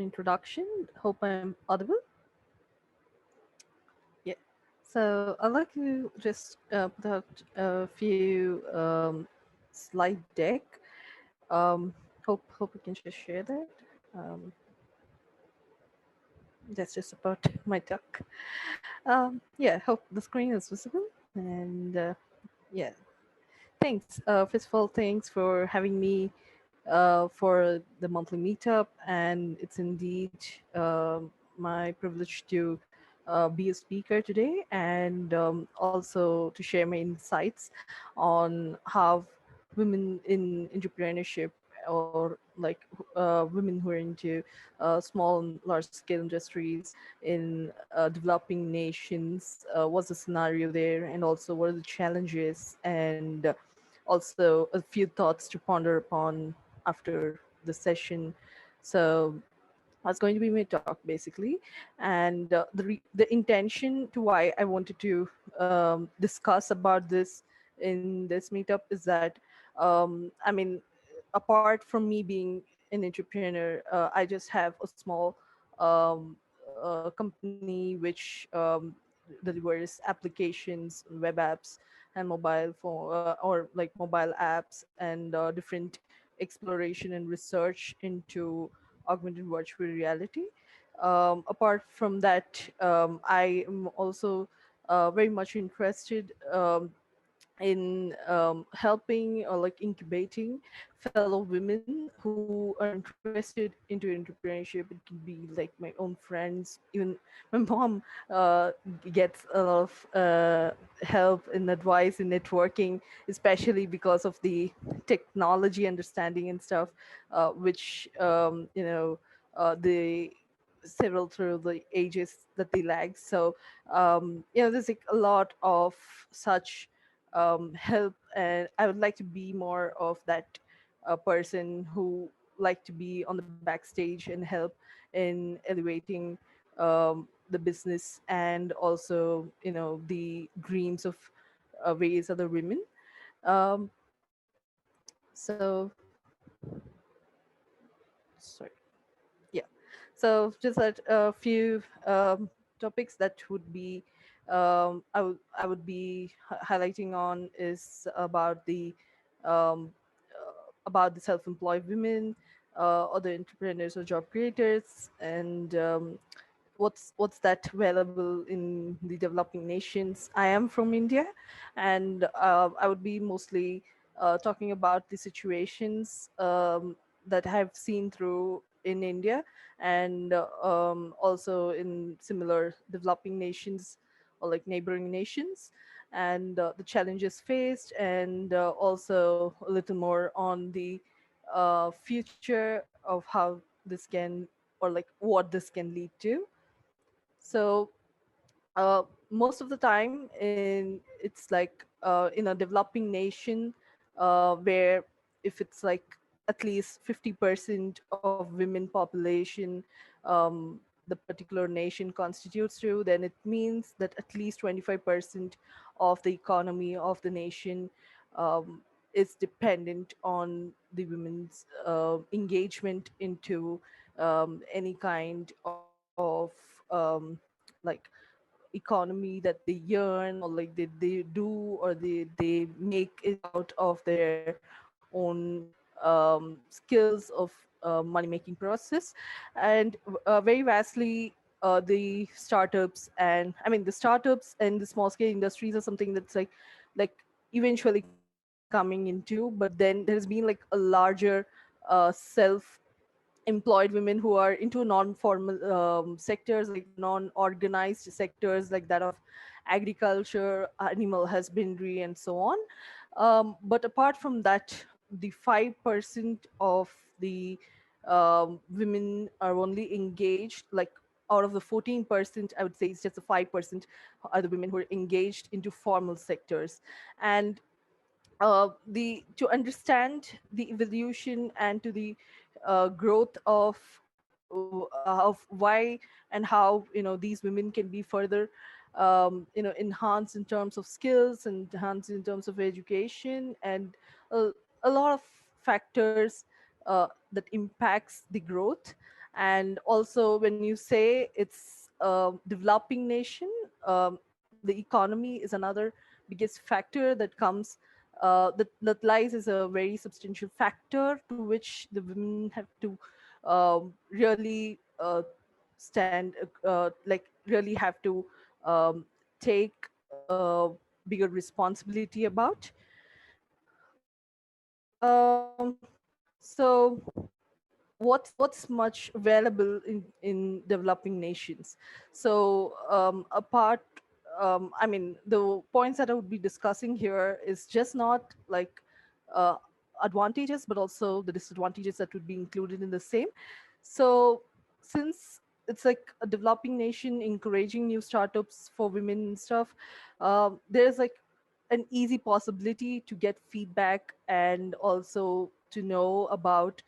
introduction. Hope I'm audible. Yeah. So I'd like to just put out a few slide deck. Hope we can just share that. Um, that's just about my talk. Yeah. Hope the screen is visible. And yeah. Thanks. First of all, thanks for having me for the monthly meetup, and it's indeed my privilege to be a speaker today and also to share my insights on how women in entrepreneurship or like women who are into small and large scale industries in developing nations, what's the scenario there, and also what are the challenges, and also a few thoughts to ponder upon after the session. So that's going to be my talk basically, and the intention to why I wanted to discuss about this in this meetup is that I mean, apart from me being an entrepreneur, I just have a small um, company which delivers applications, web apps, and mobile phone or like mobile apps and different exploration and research into augmented virtual reality. Apart from that, I am also very much interested in helping or like incubating fellow women who are interested into entrepreneurship. It can be like my own friends, even my mom gets a lot of help and advice in networking, especially because of the technology understanding and stuff, which the several through the ages that they lag. So there's like a lot of such help, and I would like to be more of that person who like to be on the backstage and help in elevating the business and also the dreams of various other women. um, so sorry. Yeah. So just that a few topics that would be I would be highlighting on is about the self-employed women, other entrepreneurs or job creators, and what's that available in the developing nations. I am from India, and I would be mostly talking about the situations that I've seen through in India, and also in similar developing nations or like neighboring nations, and the challenges faced, and also a little more on the future of how this can, or like what this can lead to. So most of the time it's like in a developing nation, where if it's like at least 50% of women population, the particular nation constitutes to, then it means that at least 25% of the economy of the nation um, is dependent on the women's engagement into any kind of like economy that they yearn, or like they do, or they make it out of their own skills of money making process. And very vastly, the startups, and I mean the startups and the small scale industries are something that's like eventually coming into, but then there's been like a larger self employed women who are into non-formal sectors, like non-organized sectors like that of agriculture, animal husbandry, and so on. But apart from that, the 5% of the women are only engaged, like out of the 14%, I would say it's just the 5% are the women who are engaged into formal sectors. And the to understand the evolution and to the growth of why and how these women can be further enhanced in terms of skills and enhanced in terms of education, and a, a lot of factors that impacts the growth. And also, when you say it's a developing nation, the economy is another biggest factor that comes that lies as a very substantial factor to which the women have to really stand like really have to um, take bigger responsibility about. So what's much available in developing nations. So apart I mean, the points that I would be discussing here is just not like uh, advantages but also the disadvantages that would be included in the same. So since it's like a developing nation encouraging new startups for women and stuff, there's like an easy possibility to get feedback and also to know about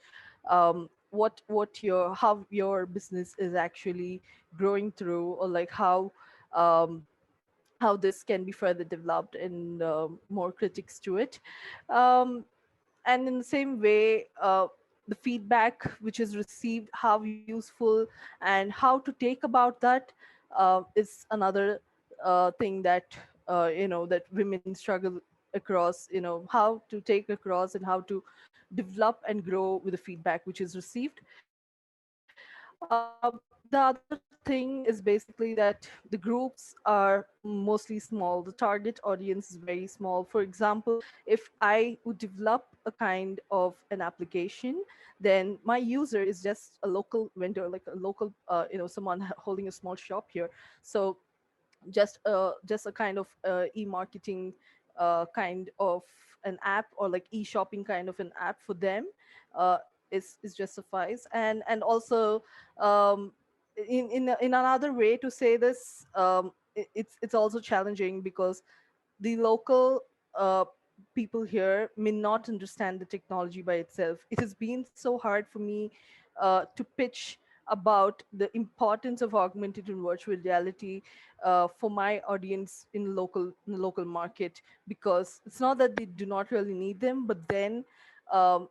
what your how your business is actually growing through, or like um, how this can be further developed and more critics to it. um, and in the same way, the feedback which is received, how useful and how to take about that is another thing that that women struggle across, how to take across and how to develop and grow with the feedback which is received. The other thing is basically that the groups are mostly small. The target audience is very small. For example, if I would develop a kind of an application, then my user is just a local vendor, like a local, someone holding a small shop here. So just a kind of e-marketing kind of an app, or like e-shopping kind of an app for them uh, is just suffice. And also, um, in another way to say this, it's also challenging because the local people here may not understand the technology by itself. It has been so hard for me to pitch about the importance of augmented and virtual reality for my audience in the local market, because it's not that they do not really need them, but then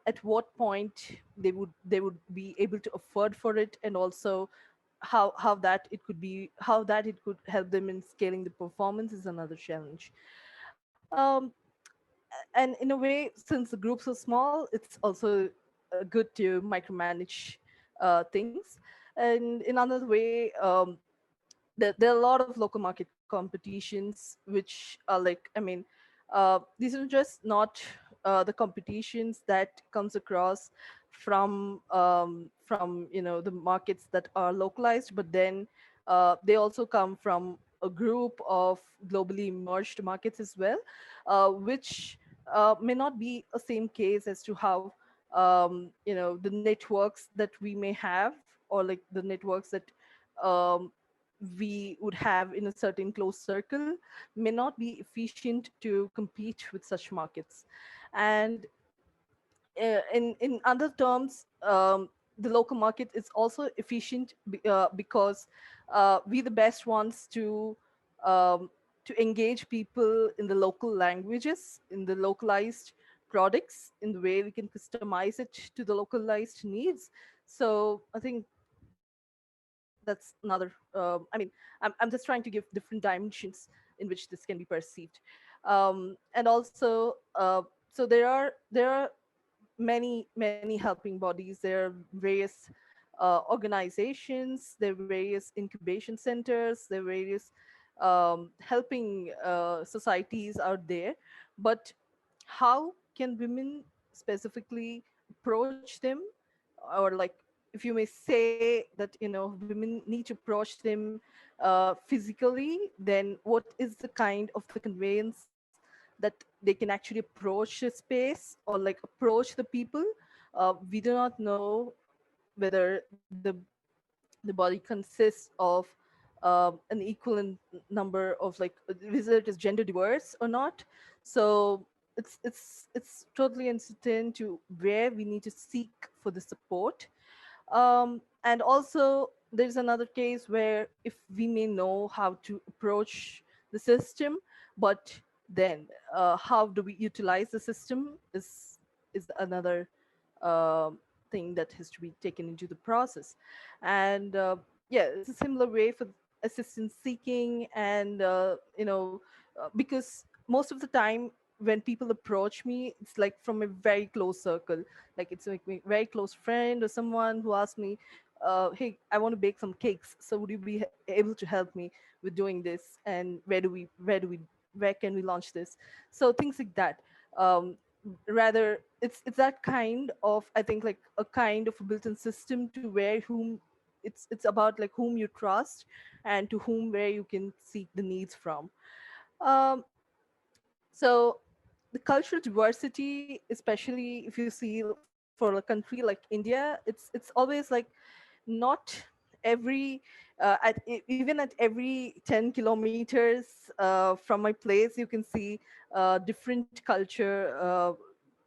at what point they would be able to afford for it, and also how that it could be, how that it could help them in scaling the performance is another challenge. um, and in a way, since the groups are small, it's also good to micromanage things. And in another way, there are a lot of local market competitions which are like, I mean, these are just not the competitions that comes across from the markets that are localized, but then they also come from a group of globally merged markets as well, which may not be a same case as to how the networks that we may have, or like the networks that um, we would have in a certain closed circle may not be efficient to compete with such markets. And in other terms, the local market is also efficient because we the best ones um, to engage people in the local languages, in the localized products, in the way we can customize it to the localized needs. So I think that's another I'm just trying to give different dimensions in which this can be perceived. And also, so there are many helping bodies. There are various organizations, there are various incubation centers, there are various helping societies out there. But how can women specifically approach them, or like, if you may say that women need to approach them physically, then what is the kind of the conveyance that they can actually approach a space, or like approach the people? We do not know whether the body consists of an equivalent number of like, whether it is gender diverse or not. So it's totally uncertain to where we need to seek for the support. And also, there's another case where if we may know how to approach the system, but then how do we utilize the system is another um thing that has to be taken into the process. And yeah, it's a similar way for assistance seeking. And because most of the time when people approach me, it's like from a very close circle. Like it's like a very close friend or someone who asks me, hey, I want to bake some cakes, so would you be able to help me with doing this? And where can we launch this? So things like that. Um, rather it's that kind of, I think, like a kind of a built-in system to where whom it's about like whom you trust, and to whom where you can seek the needs from. Um, so the cultural diversity, especially if you see for a country like India, it's always like not every even at every 10 kilometers from my place, you can see different culture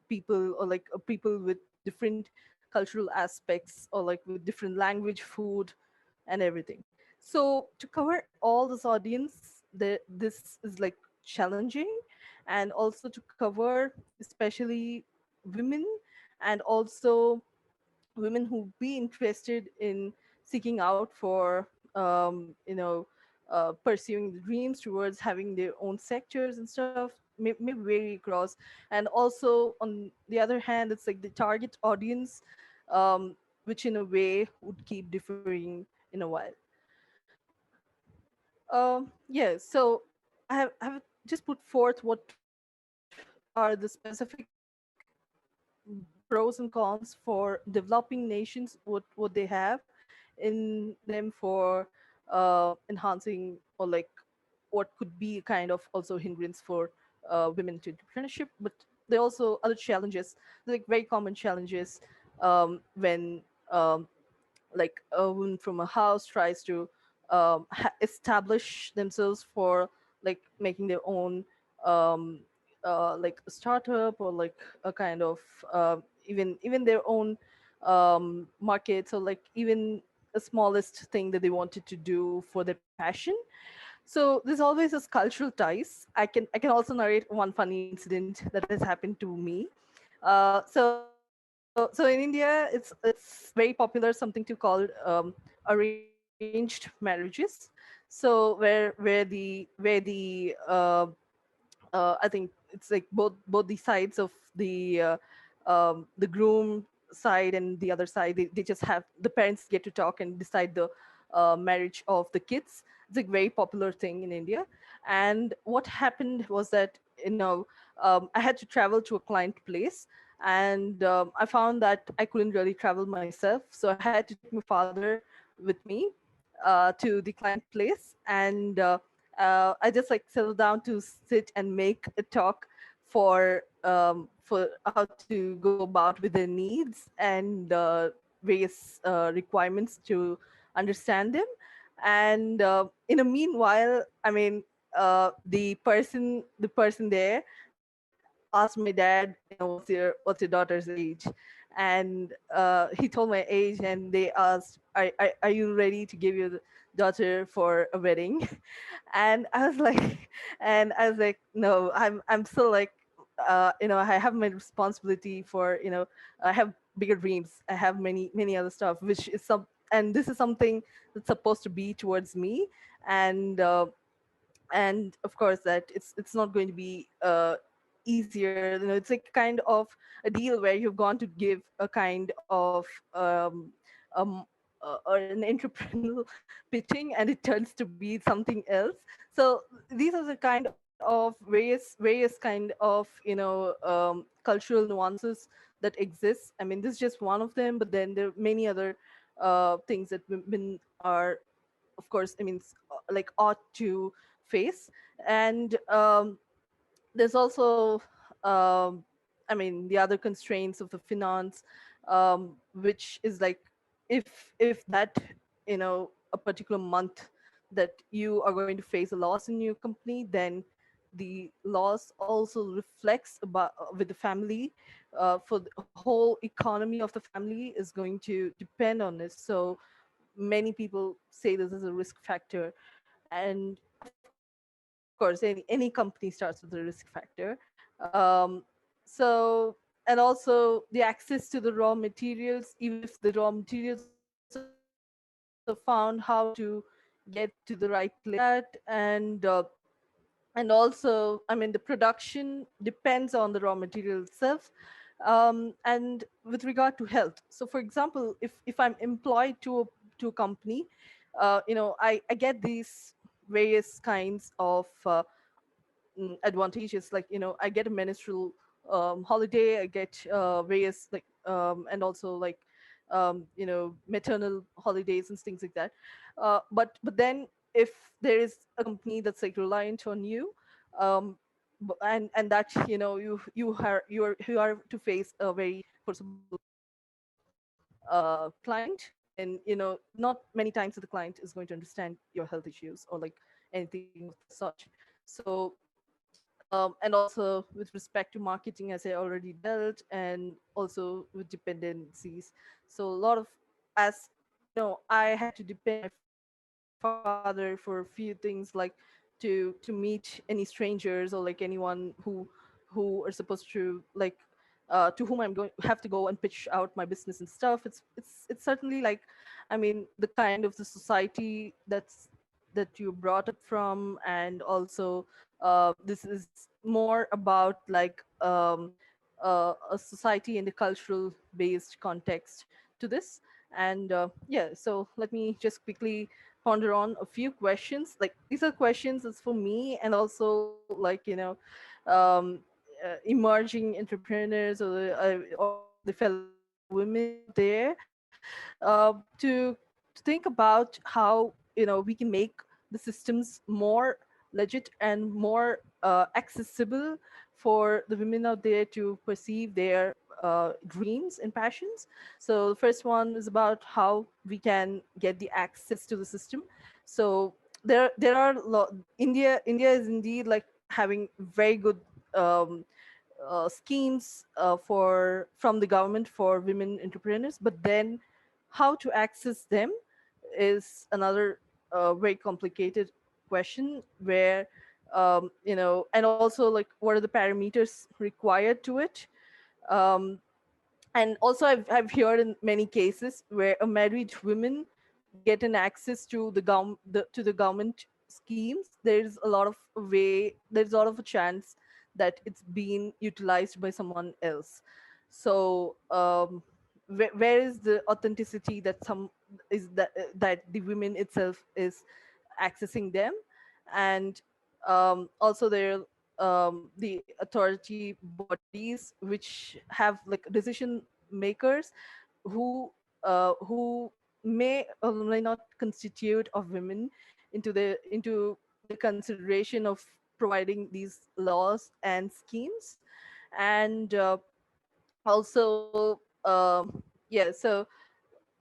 people, or like people with different cultural aspects, or like with different language, food, and everything. So to cover all this audience, this is like challenging. And also to cover especially women, and also women who be interested in seeking out for pursuing the dreams towards having their own sectors and stuff, may vary across. And also on the other hand, it's like the target audience, um, which in a way would keep differing in a while. Yeah, so I have just put forth what are the specific pros and cons for developing nations, what they have in them for enhancing, or like what could be a kind of also hindrance for women to entrepreneurship. But there are also other challenges, like very common challenges, when like a woman from a house tries to establish themselves for like making their own um, like a startup, or like a kind of even their own market, or like even a smallest thing that they wanted to do for their passion. So there's always this cultural ties. I can also narrate one funny incident that has happened to me. So in India, it's very popular something to called arranged marriages. So where the I think it's like both the sides of the groom side and the other side, they just have the parents get to talk and decide the marriage of the kids. It's a very popular thing in India. And what happened was that, I had to travel to a client place. And I found that I couldn't really travel myself, so I had to take my father with me to the client place. And I just like settled down to sit and make a talk for how to go about with their needs and various requirements to understand them. And in a meanwhile, I mean, the person there asked my dad, what's your daughter's age? And he told my age, and they asked, are you ready to give your daughter for a wedding? And I was like, no, I'm still like, I have my responsibility for, I have bigger dreams, I have many other stuff, which is some, and this is something that's supposed to be towards me. And of course that it's not going to be easier. It's like kind of a deal where you've gone to give a kind of um or an entrepreneurial pitching, and it turns to be something else. So these are the kind of various kind of cultural nuances that exist. I mean, this is just one of them, but then there are many other things that women are, of course, I mean, like ought to face. And there's also I mean, the other constraints of the finance, which is like, if that, a particular month that you are going to face a loss in your company, then the loss also reflects about with the family, for the whole economy of the family is going to depend on this. So many people say this is a risk factor. And of course, any company starts with a risk factor. um, so and also the access to the raw materials, even if the raw materials are found, how to get to the right place for that. And also, I mean, the production depends on the raw material itself. And with regard to health, so for example, if I'm employed to a company, I get these various kinds of advantages, like I get a menstrual holiday, I get various like and also like maternal holidays and things like that. But then if there is a company that's like reliant on you, um and that you are to face a very forcible client, then not many times the client is going to understand your health issues or like anything of the such. So and also with respect to marketing, as I already dealt, and also with dependencies. So a lot of, as I had to depend my father for a few things, like to meet any strangers or like anyone who are supposed to like to whom I'm going have to go and pitch out my business and stuff. It's certainly like, I mean, the kind of the society that you brought up from. And also this is more about like a society and a cultural based context to this. And yeah, so let me just quickly ponder on a few questions. Like, these are questions that's for me, and also like um, emerging entrepreneurs, or the fellow women out there, to think about how we can make the systems more legit and more accessible for the women out there to perceive their dreams and passions. So the first one is about how we can get the access to the system. So there are India is indeed like having very good um, schemes for from the government for women entrepreneurs, but then how to access them is another very complicated question, where and also like what are the parameters required to it. um, and also I've heard in many cases where a married women get an access to the government schemes. There's a lot of a chance that it's being utilized by someone else. So where is the authenticity that some is that the women itself is accessing them? And also there the authority bodies which have like decision makers who may or may not constitute of women into the consideration of providing these laws and schemes. And also yeah, so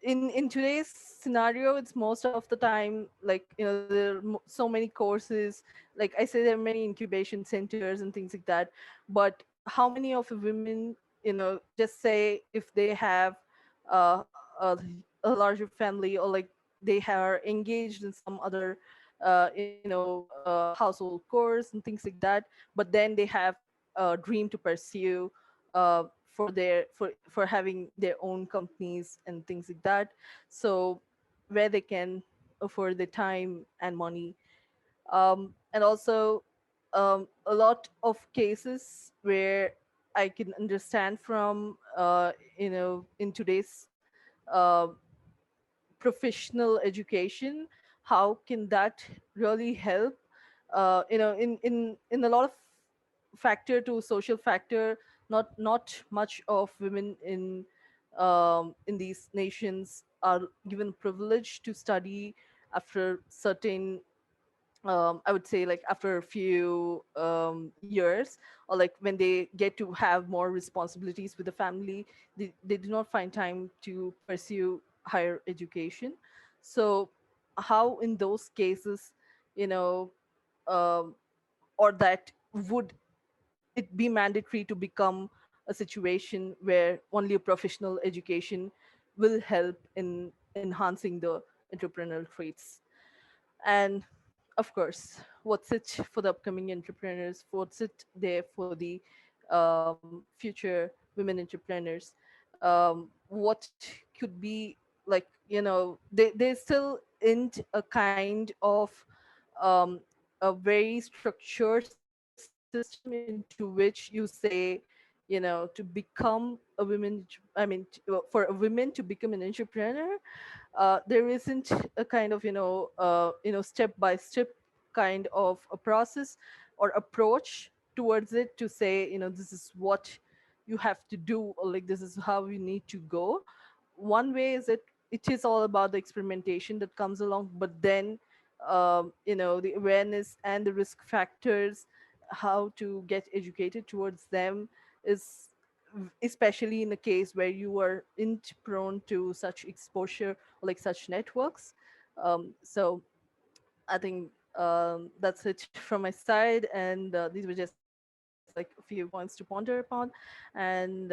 in today's scenario, it's most of the time like there are so many courses. Like I say, there are many incubation centers and things like that. But how many of the women, just say if they have uh, a, a larger family, or like they are engaged in some other household chores and things like that, but then they have a dream to pursue for having their own companies and things like that. So where they can afford the time and money. And also a lot of cases where I can understand from in today's uh, professional education, how can that really help in a lot of factor to social factor. Not much of women in these nations are given privilege to study after certain, I would say, like after a few years, or like when they get to have more responsibilities with the family, they do not find time to pursue higher education. So how in those cases, you know um, or that would it be mandatory to become a situation where only a professional education will help in enhancing the entrepreneurial traits? And of course, what's it for the upcoming entrepreneurs? What's it there for the future women entrepreneurs, what could be like, they still isn't a kind of um, a very structured system into which you say, to become a women, for a women to become an entrepreneur. There isn't a kind of, step by step kind of a process or approach towards it, to say, this is what you have to do, or like this is how you need to go. One way is that it is all about the experimentation that comes along, but then the awareness and the risk factors, how to get educated towards them, is especially in a case where you are int prone to such exposure, or like such networks. So I think that's it from my side, and these were just like a few points to ponder upon. And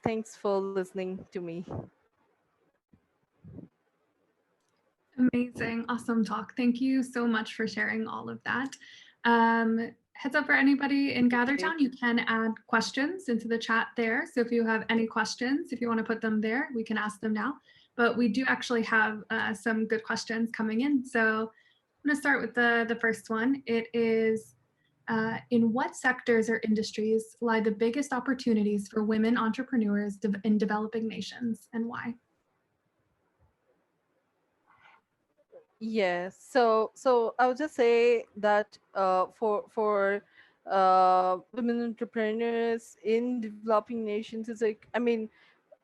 thanks for listening to me. Amazing. Awesome talk. Thank you so much for sharing all of that. Heads up for anybody in Thank GatherTown, you you. can add questions into the chat there. So if you have any questions, if you want to put them there, we can ask them now. But we do actually have some good questions coming in. So I'm going to start with the first one. It is, in what sectors or industries lie the biggest opportunities for women entrepreneurs in developing nations, and why? Yes. So I would just say that for women entrepreneurs in developing nations, it's like, I mean,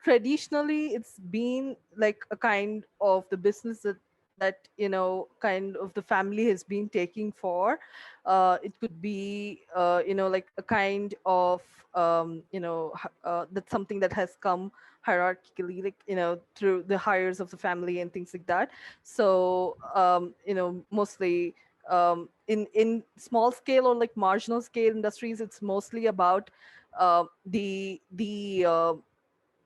traditionally it's been like a kind of the business that kind of the family has been taking for. It could be like a kind of that's something that has come hierarchically, like through the hires of the family and things like that. So mostly in small scale or like marginal scale industries, it's mostly about the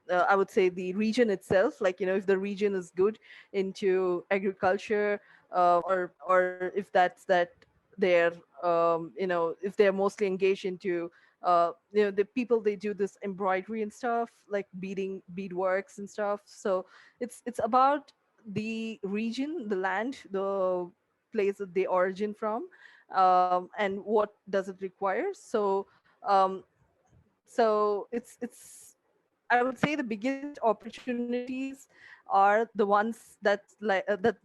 I would say the region itself. Like, if the region is good into agriculture, or if that's that they're if they're mostly engaged into the people, they do this embroidery and stuff, like beadworks and stuff. So it's about the region, the land, the place that they origin from, and what does it require. Um, so it's I would say the biggest opportunities are the ones that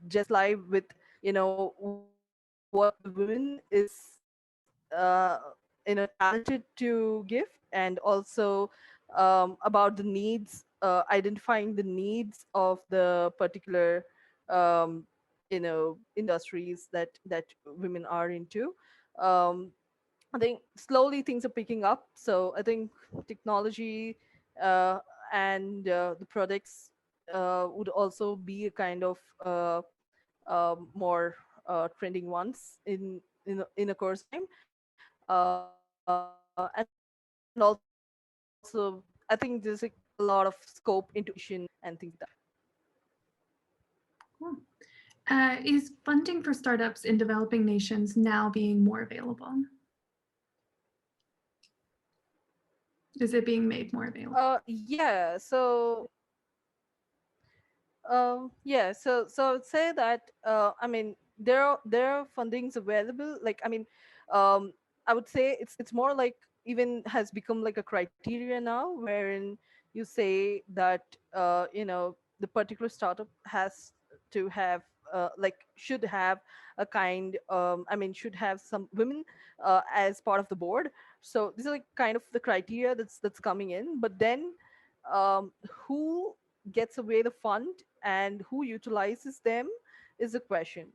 just lie with what the women is talented to give, and also about the needs, identifying the needs of the particular industries that women are into. um, I think slowly things are picking up. So I think technology uh, and the products would also be a kind of more trending ones in a course of time. And also, I think there's like a lot of scope into innovation and things like that. Cool. Is funding for startups in developing nations now being more available? Is it being made more available? Yeah. So I would say that I mean there are fundings available. Like, I mean, I would say it's more like even has become like a criteria now, wherein you say that the particular startup has to have should have a kind I mean should have some women as part of the board. So these are like kind of the criteria that's coming in. But then who gets away the fund and who utilizes them is a question.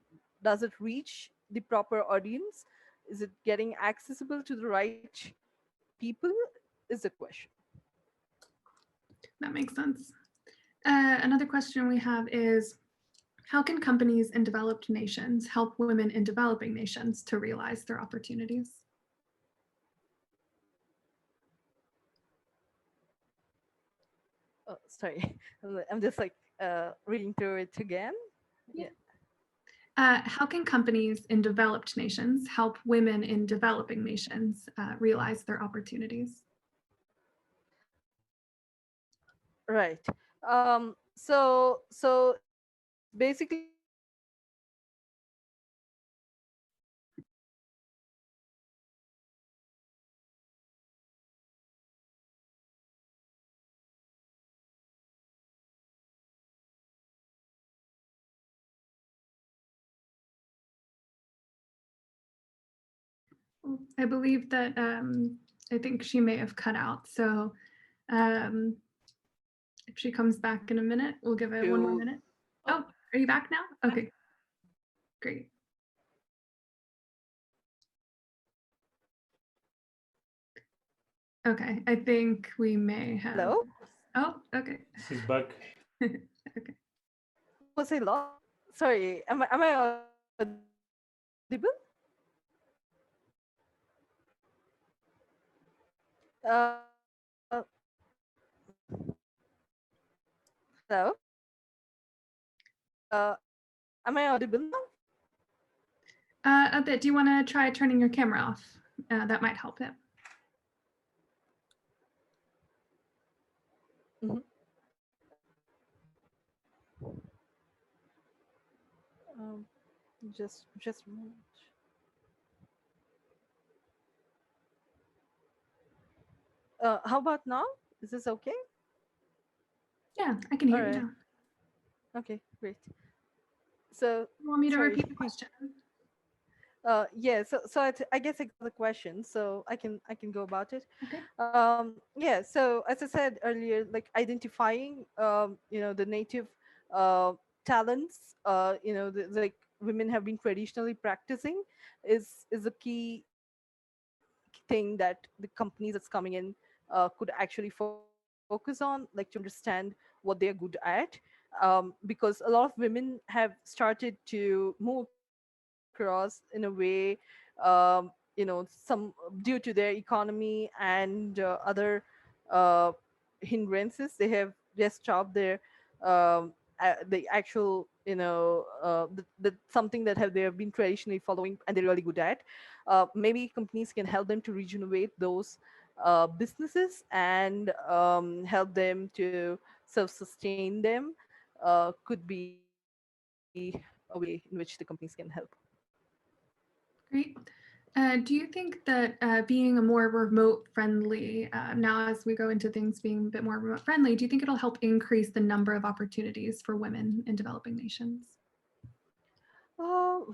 Does it reach the proper audience? Is it getting accessible to the right people? Is a question. That makes sense. Another question we have is, how can companies in developed nations help women in developing nations to realize their opportunities? Oh, sorry. I'm just like reading through it again. Yeah. Yeah. How can companies in developed nations help women in developing nations realize their opportunities? Right. So it's basically I believe that I think she may have cut out. So um, if she comes back in a minute, we'll give it one more to minute. oh, Oh, are you back now? Okay, great. Okay, I think we may have. hello. Oh, okay. She's back. Okay. Was I lost? Sorry, am I audible? Uh, hello. Am I audible now? A bit. Do you want to try turning your camera off? That might help it. Mhm. Um, just a moment. How about now? Is this okay? Yeah, I can hear All you right. now. Okay, great. So You want me to sorry. repeat the question? Yeah. So I guess I got the question, so I can go about it. Okay. Yeah. So as I said earlier, like identifying the native uh talents like women have been traditionally practicing is a key thing that the companies that's coming in could actually focus on, like to understand what they are good at, because a lot of women have started to move across in a way, some due to their economy and other uh, hindrances. They have just stopped their the actual the something that have they have been traditionally following and they're really good at. Maybe companies can help them to regenerate those businesses and help them to self-sustain them. Could be a way in which the companies can help. Great. Do you think that being a more remote friendly, now as we go into things being a bit more remote friendly, do you think it'll help increase the number of opportunities for women in developing nations? So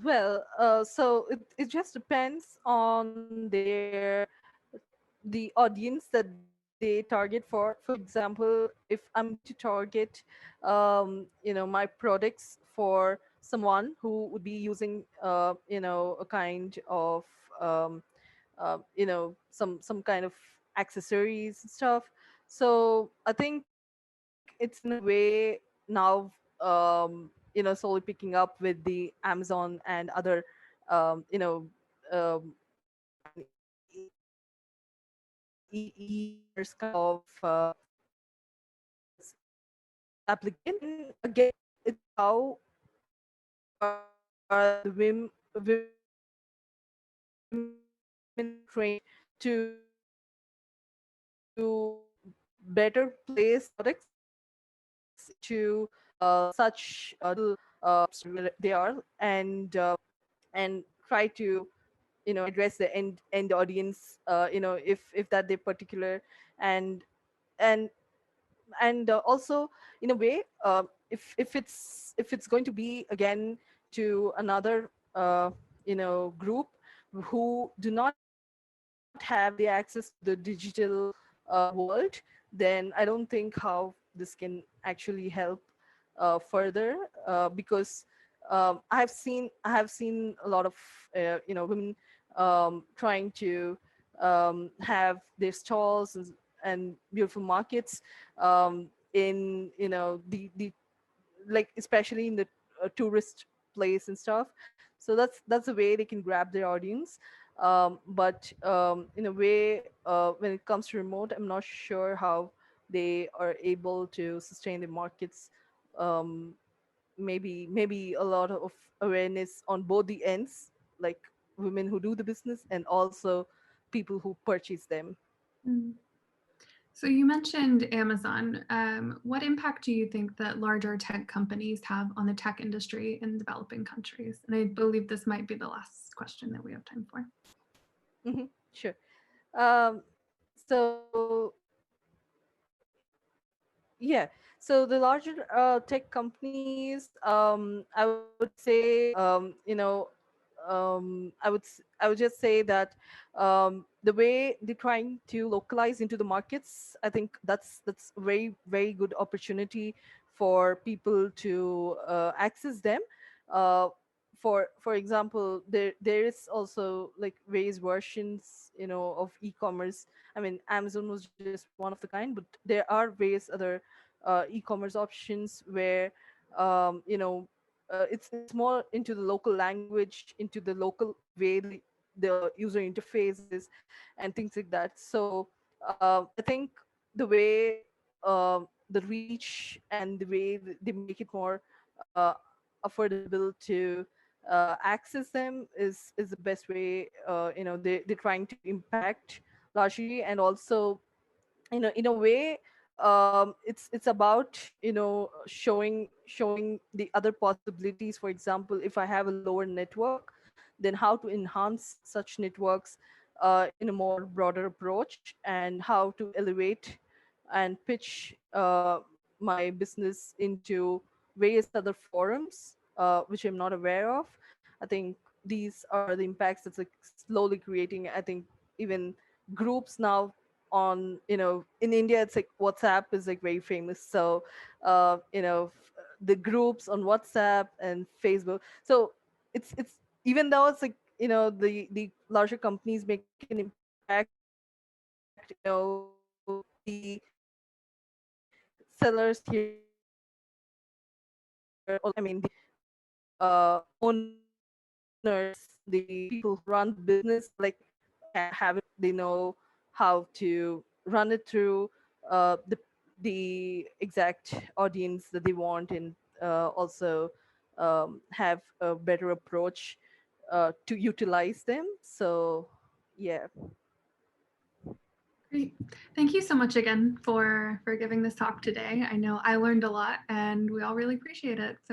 it just depends on the audience that they target for. For example, if I'm going to target my products for someone who would be using a kind of some kind of accessories and stuff. So I think it's in a way now slowly picking up with the Amazon and other e-commerce kind of application. Again, it's how the women are trained to better place their products into such digital shops where they are, and try to address the end audience, if that their particular, and and also in a way, if it's going to be again to another group who do not have the access to the digital world, then I don't think how this can actually help further, because I have seen a lot of women trying to have their stalls and beautiful markets in the like especially in the tourist place and stuff. So that's a way they can grab their audience. But in a way, when it comes to remote, I'm not sure how they are able to sustain the markets. um, maybe a lot of awareness on both the ends, like women who do the business and also people who purchase them. Mm. So you mentioned Amazon. What impact do you think that larger tech companies have on the tech industry in developing countries? And I believe this might be the last question that we have time for. Sure. So yeah, so the larger tech companies, I would say, I would just say that the way they're trying to localize into the markets, I think that's very very good opportunity for people to access them. Uh, for example, there is also like various versions, of e-commerce. I mean, Amazon was just one of the kind, but there are various other e-commerce options where it's more into the local language, into the local way the user interface is, and things like that. So I think the way the reach and the way they make it more uh, affordable to access them is the best way. They're trying to impact largely. And also, in a way, it's about showing the other possibilities. For example, if I have a lower network, then how to enhance such networks in a more broader approach, and how to elevate and pitch my business into various other forums which I'm not aware of. I think these are the impacts that's like slowly creating. I think even groups now on, in India, it's like WhatsApp is like very famous. So the groups on WhatsApp and Facebook. So it's even though it's like, the larger companies make an impact, the sellers here also the owners, the people who run the business, like have it. They know how to run it through the exact audience that they want, and also have a better approach to utilize them. So yeah. Great. Thank you so much again for giving this talk today. I know I learned a lot and we all really appreciate it. So